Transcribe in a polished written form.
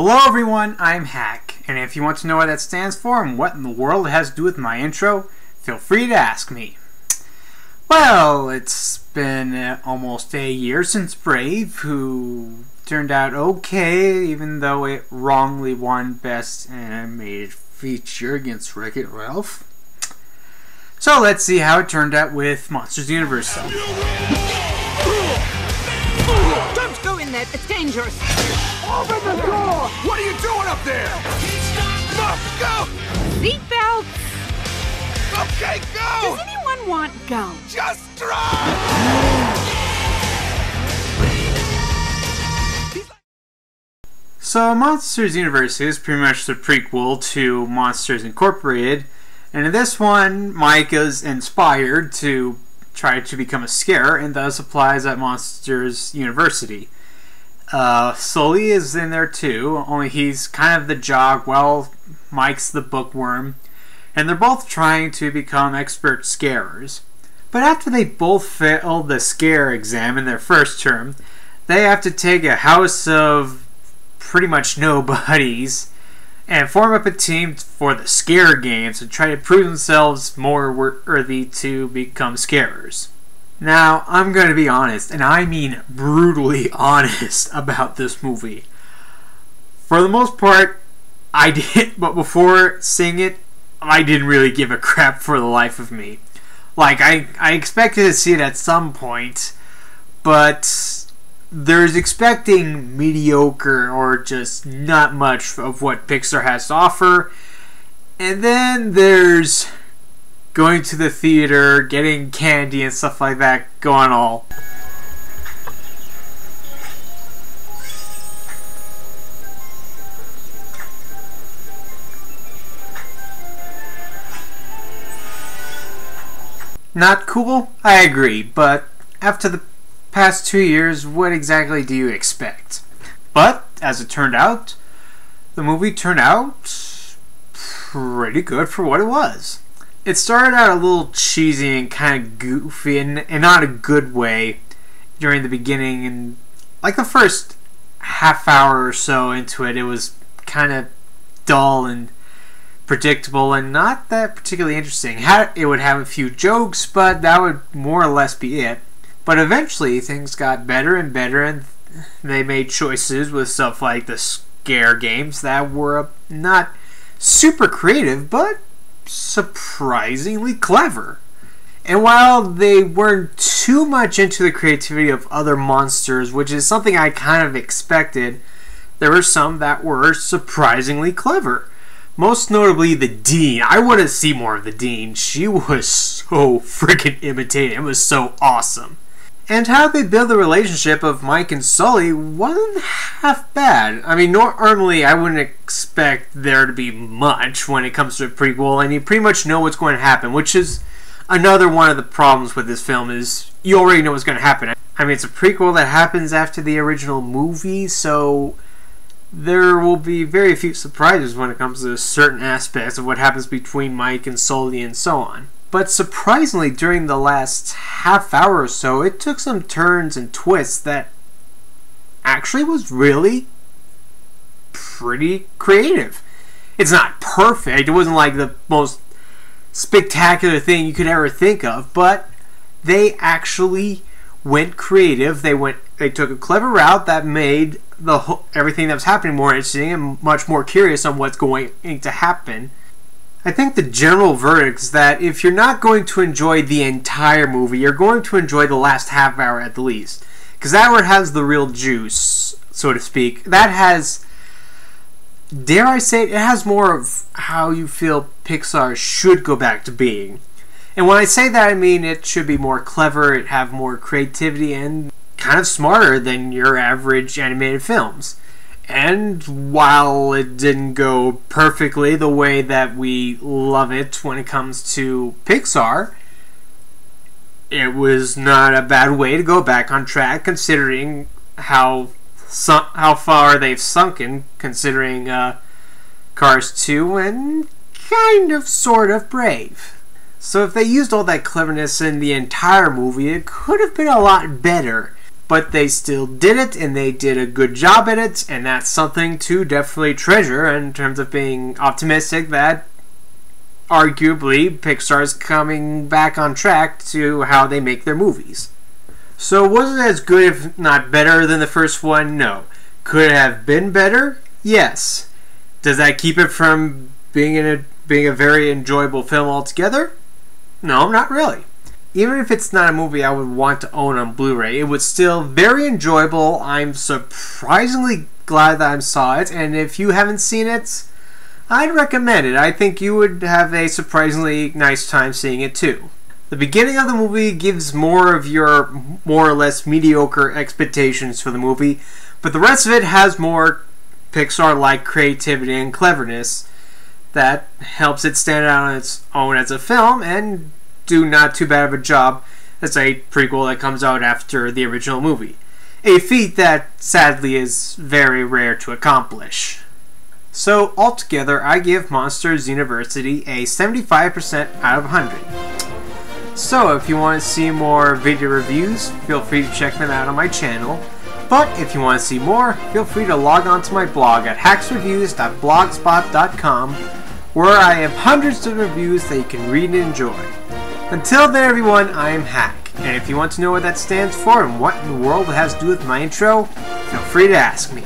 Hello everyone, I'm H.A.K, and if you want to know what that stands for and what in the world it has to do with my intro, feel free to ask me. Well, it's been almost a year since Brave, who turned out okay, even though it wrongly won Best Animated Feature against Wreck-It Ralph. So let's see how it turned out with Monsters University. Don't go in there, it's dangerous. Open the door! What are you doing up there? Look, go! Seatbelts! Okay, go! Does anyone want gum? Just drive! So Monsters University is pretty much the prequel to Monsters Incorporated, and in this one, Mike is inspired to try to become a scare and thus applies at Monsters University. Sully is in there too, only he's kind of the jock while Mike's the bookworm, and they're both trying to become expert scarers. But after they both fail the scare exam in their first term, they have to take a house of pretty much nobodies and form up a team for the scare games and try to prove themselves more worthy to become scarers. Now, I'm going to be honest, and I mean brutally honest about this movie. For the most part, I did, but before seeing it, I didn't really give a crap for the life of me. Like, I expected to see it at some point, but there's expecting mediocre or just not much of what Pixar has to offer, and then there's going to the theater, getting candy and stuff like that, going all. Not cool? I agree, but after the past 2 years, what exactly do you expect? But, as it turned out, the movie turned out pretty good for what it was. It started out a little cheesy and kind of goofy, and not a good way during the beginning, and like the first half hour or so into it, it was kind of dull and predictable and not that particularly interesting. It would have a few jokes, but that would more or less be it. But eventually things got better and better, and they made choices with stuff like the scare games that were not super creative, but surprisingly clever. And while they weren't too much into the creativity of other monsters, which is something I kind of expected, there were some that were surprisingly clever. Most notably the Dean. I want to see more of the Dean. She was so freaking imitating. It was so awesome. And how they build the relationship of Mike and Sully wasn't half bad. I mean, normally I wouldn't expect there to be much when it comes to a prequel, and you pretty much know what's going to happen, which is another one of the problems with this film, is you already know what's going to happen. I mean, it's a prequel that happens after the original movie, so there will be very few surprises when it comes to certain aspects of what happens between Mike and Sully and so on. But surprisingly, during the last half hour or so, it took some turns and twists that actually was really pretty creative. It's not perfect. It wasn't like the most spectacular thing you could ever think of, but they actually went creative. They took a clever route that made everything that was happening more interesting and much more curious on what's going to happen. I think the general verdict is that if you're not going to enjoy the entire movie, you're going to enjoy the last half hour at the least. Because that where it has the real juice, so to speak. That has, dare I say it has more of how you feel Pixar should go back to being. And when I say that, I mean it should be more clever, it have more creativity, and kind of smarter than your average animated films. And while it didn't go perfectly the way that we love it when it comes to Pixar, it was not a bad way to go back on track, considering how far they've sunken, considering Cars 2 and kind of sort of Brave. So if they used all that cleverness in the entire movie, it could have been a lot better. but they still did it, and they did a good job at it, and that's something to definitely treasure in terms of being optimistic that arguably Pixar's coming back on track to how they make their movies. So was it as good, if not better, than the first one? No. Could it have been better? Yes. Does that keep it from being a very enjoyable film altogether? No, not really. Even if it's not a movie I would want to own on Blu-ray, it was still very enjoyable. I'm surprisingly glad that I saw it, and if you haven't seen it, I'd recommend it. I think you would have a surprisingly nice time seeing it too. The beginning of the movie gives more of your more or less mediocre expectations for the movie, but the rest of it has more Pixar-like creativity and cleverness that helps it stand out on its own as a film and do not too bad of a job as a prequel that comes out after the original movie. A feat that sadly is very rare to accomplish. So altogether, I give Monsters University a 75% out of 100. So if you want to see more video reviews, feel free to check them out on my channel. But if you want to see more, feel free to log on to my blog at hacksreviews.blogspot.com, where I have hundreds of reviews that you can read and enjoy. Until then, everyone, I am Hack, and if you want to know what that stands for and what in the world it has to do with my intro, feel free to ask me.